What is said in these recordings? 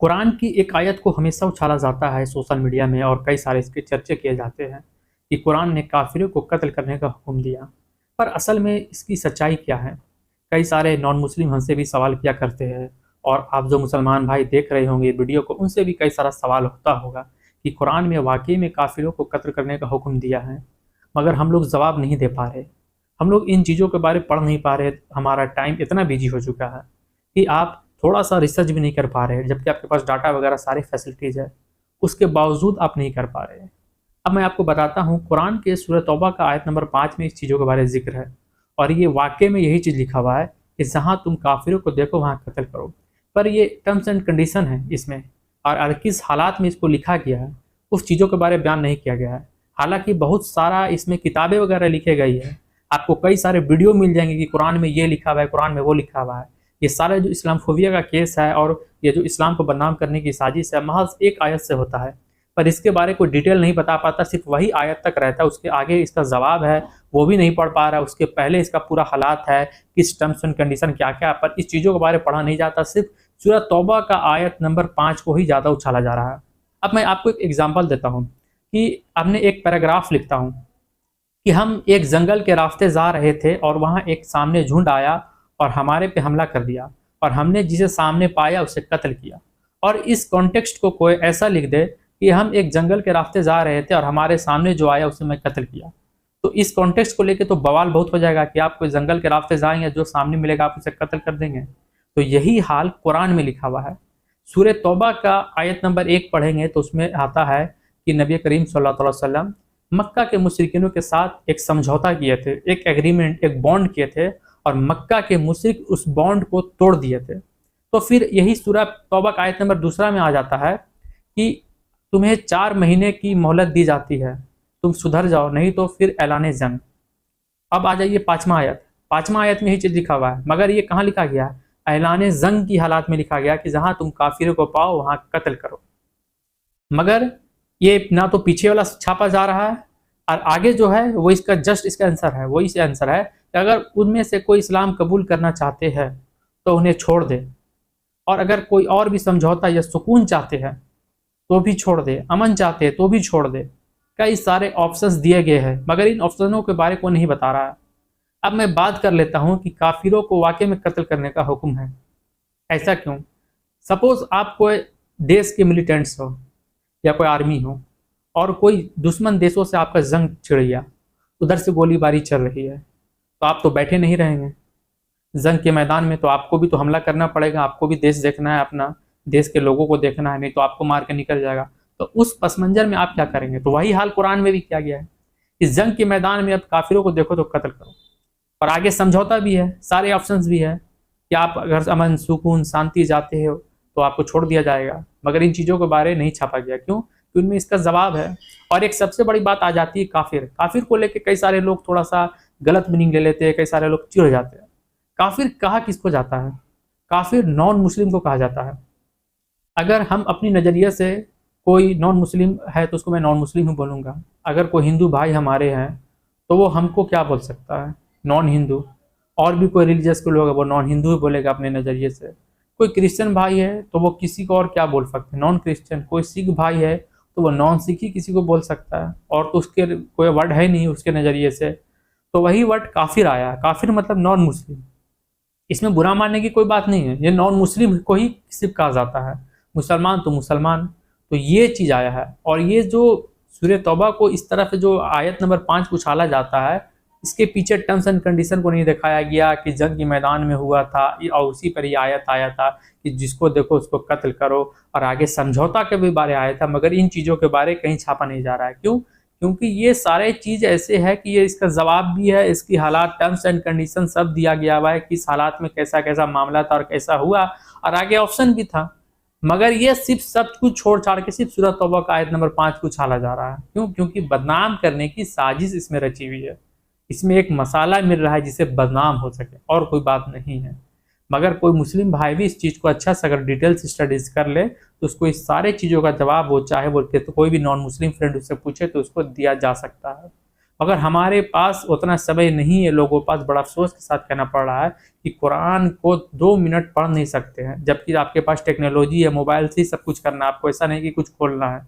कुरान की एक आयत को हमेशा उछाला जाता है सोशल मीडिया में और कई सारे इसके चर्चे किए जाते हैं कि कुरान ने काफिरों को कत्ल करने का हुक्म दिया। पर असल में इसकी सच्चाई क्या है? कई सारे नॉन मुस्लिम हमसे भी सवाल किया करते हैं और आप जो मुसलमान भाई देख रहे होंगे वीडियो को, उनसे भी कई सारा सवाल होता होगा कि कुरान में वाकई में काफिरों को कत्ल करने का हुक्म दिया है, मगर हम लोग जवाब नहीं दे पा रहे। हम लोग इन चीज़ों के बारे में पढ़ नहीं पा रहे। हमारा टाइम इतना बिजी हो चुका है कि आप थोड़ा सा रिसर्च भी नहीं कर पा रहे, जबकि आपके पास डाटा वगैरह सारी फैसिलिटीज़ है, उसके बावजूद आप नहीं कर पा रहे। अब मैं आपको बताता हूँ, कुरान के सूरह तौबा का आयत नंबर 5 में इस चीज़ों के बारे में जिक्र है और ये वाकई में यही चीज़ लिखा हुआ है कि जहाँ तुम काफिरों को देखो वहाँ कत्ल करो। पर ये टर्म्स एंड कंडीशन है इसमें, और किस हालात में इसको लिखा गया है उस चीज़ों के बारे में बयान नहीं किया गया है। हालांकि बहुत सारा इसमें किताबें वगैरह लिखे गई है, आपको कई सारे वीडियो मिल जाएंगे कि कुरान में ये लिखा हुआ है, कुरान में वो लिखा हुआ है। ये सारा जो इस्लामोफोबिया का केस है और ये जो इस्लाम को बदनाम करने की साजिश है, महज एक आयत से होता है। पर इसके बारे कोई डिटेल नहीं बता पाता, सिर्फ वही आयत तक रहता है, उसके आगे इसका जवाब है वो भी नहीं पढ़ पा रहा, उसके पहले इसका पूरा हालात है, किस टर्म्स एंड कंडीशन क्या क्या, पर इस चीज़ों के बारे में पढ़ा नहीं जाता। सिर्फ सूरह तौबा का आयत नंबर 5 को ही ज़्यादा उछाला जा रहा है। अब मैं आपको एक एग्जाम्पल देता हूँ कि आपने एक पैराग्राफ लिखता हूँ कि हम एक जंगल के रास्ते जा रहे थे और वहाँ एक सामने झुंड आया और हमारे पे हमला कर दिया और हमने जिसे सामने पाया उसे कत्ल किया। और इस कॉन्टेक्स्ट को कोई ऐसा लिख दे कि हम एक जंगल के रास्ते जा रहे थे और हमारे सामने जो आया उसे मैं कत्ल किया, तो इस कॉन्टेक्स्ट को लेके तो बवाल बहुत हो जाएगा कि आप कोई जंगल के रास्ते जाएंगे, जो सामने मिलेगा आप उसे कत्ल कर देंगे। तो यही हाल कुरान में लिखा हुआ है। सूरह तौबा का आयत नंबर 1 पढ़ेंगे तो उसमें आता है कि नबी करीम सल्लल्लाहु अलैहि वसल्लम मक्का के मुशरिकीनों के साथ एक समझौता किए थे, एक एग्रीमेंट, एक बॉन्ड किए थे और मक्का के मुशरिक उस बॉन्ड को तोड़ दिए थे। तो फिर यही सूरह तौबा का आयत नंबर 2 में आ जाता है कि तुम्हें 4 महीने की मोहलत दी जाती है, तुम सुधर जाओ नहीं तो फिर ऐलान जंग। अब आ जाइए 5वां आयत। 5वां आयत में यही चीज़ लिखा हुआ है, मगर ये कहाँ लिखा गया है? ऐलान जंग की हालात में लिखा गया कि जहाँ तुम काफिरों को पाओ वहाँ कत्ल करो। मगर ये ना तो पीछे वाला छापा जा रहा है और आगे जो है वो इसका जस्ट इसका आंसर है, वही से आंसर है कि अगर उनमें से कोई इस्लाम कबूल करना चाहते हैं तो उन्हें छोड़ दे, और अगर कोई और भी समझौता या सुकून चाहते हैं तो भी छोड़ दे, अमन चाहते हैं तो भी छोड़ दे। कई सारे ऑप्शंस दिए गए हैं, मगर इन ऑप्शनों के बारे को नहीं बता रहा है। अब मैं बात कर लेता हूँ कि काफिरों को वाकई में कत्ल करने का हुक्म है। ऐसा क्यों? सपोज आप कोई देश के मिलिटेंट्स हो या कोई आर्मी हो और कोई दुश्मन देशों से आपका जंग छिड़ गया, उधर से गोलीबारी चल रही है, तो आप तो बैठे नहीं रहेंगे जंग के मैदान में, तो आपको भी तो हमला करना पड़ेगा, आपको भी देश देखना है, अपना देश के लोगों को देखना है, नहीं तो आपको मार के निकल जाएगा। तो उस पस मंजर में आप क्या करेंगे? तो वही हाल कुरान में भी किया गया है। इस जंग के मैदान में अब काफिरों को देखो तो कत्ल करो, और आगे समझौता भी है, सारे ऑप्शंस भी है कि आप अगर अमन सुकून शांति जाते हो तो आपको छोड़ दिया जाएगा, मगर इन चीज़ों के बारे में नहीं छापा गया। क्यों? क्योंकि उनमें इसका जवाब है। और एक सबसे बड़ी बात आ जाती है काफिर। काफिर को लेकर कई सारे लोग थोड़ा सा गलत मीनिंग ले लेते हैं, कई सारे लोग चिढ़ जाते हैं। काफिर कहा किसको जाता है? काफिर नॉन मुस्लिम को कहा जाता है। अगर हम अपनी नज़रिए से कोई नॉन मुस्लिम है तो उसको मैं नॉन मुस्लिम ही बोलूँगा। अगर कोई हिंदू भाई हमारे हैं तो वो हमको क्या बोल सकता है? नॉन हिंदू। और भी कोई रिलीजियस के लोग है वो नॉन हिंदू ही बोलेगा अपने नज़रिए से। कोई क्रिश्चियन भाई है तो वो किसी को और क्या बोल सकते हैं? Non Christian. कोई सिख भाई है तो वो नॉन सिख ही किसी को बोल सकता है, और तो उसके कोई वर्ड है नहीं उसके नज़रिए से। तो वही वर्ड काफिर आया। काफिर मतलब नॉन मुस्लिम। इसमें बुरा मानने की कोई बात नहीं है, ये नॉन मुस्लिम को ही सिर्फ कहा जाता है, मुसलमान तो मुसलमान। तो ये चीज़ आया है। और ये जो सूरह तौबा को इस तरफ जो आयत नंबर 5 को उछाला जाता है, इसके पीछे टर्म्स एंड कंडीशन को नहीं दिखाया गया कि जंग के मैदान में हुआ था और उसी पर ये आयत आया था कि जिसको देखो उसको कत्ल करो, और आगे समझौता के भी बारे आया था, मगर इन चीज़ों के बारे कहीं छापा नहीं जा रहा है। क्यों? क्योंकि ये सारे चीज़ ऐसे है कि ये इसका जवाब भी है, इसकी हालात टर्म्स एंड कंडीशन सब दिया गया हुआ है, किस हालात में कैसा कैसा मामला था और कैसा हुआ, और आगे ऑप्शन भी था। मगर ये सिर्फ सब कुछ छोड़ छाड़ के सिर्फ सूरह तौबा का आयत नंबर 5 को छाला जा रहा है। क्यों? क्योंकि बदनाम करने की साजिश इसमें रची हुई है। इसमें एक मसाला मिल रहा है जिससे बदनाम हो सके, और कोई बात नहीं है। मगर कोई मुस्लिम भाई भी इस चीज़ को अच्छा से अगर डिटेल्स स्टडीज कर ले तो उसको इस सारे चीज़ों का जवाब वो चाहे बोलते तो कोई भी नॉन मुस्लिम फ्रेंड उससे पूछे तो उसको दिया जा सकता है। अगर हमारे पास उतना समय नहीं है, लोगों के पास, बड़ा अफ़सोस के साथ कहना पड़ रहा है कि कुरान को 2 मिनट पढ़ नहीं सकते हैं, जबकि आपके पास टेक्नोलॉजी है, मोबाइल से ही सब कुछ करना है, आपको ऐसा नहीं कि कुछ खोलना है।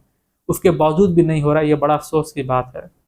उसके बावजूद भी नहीं हो रहा है, ये बड़ा अफ़सोस की बात है।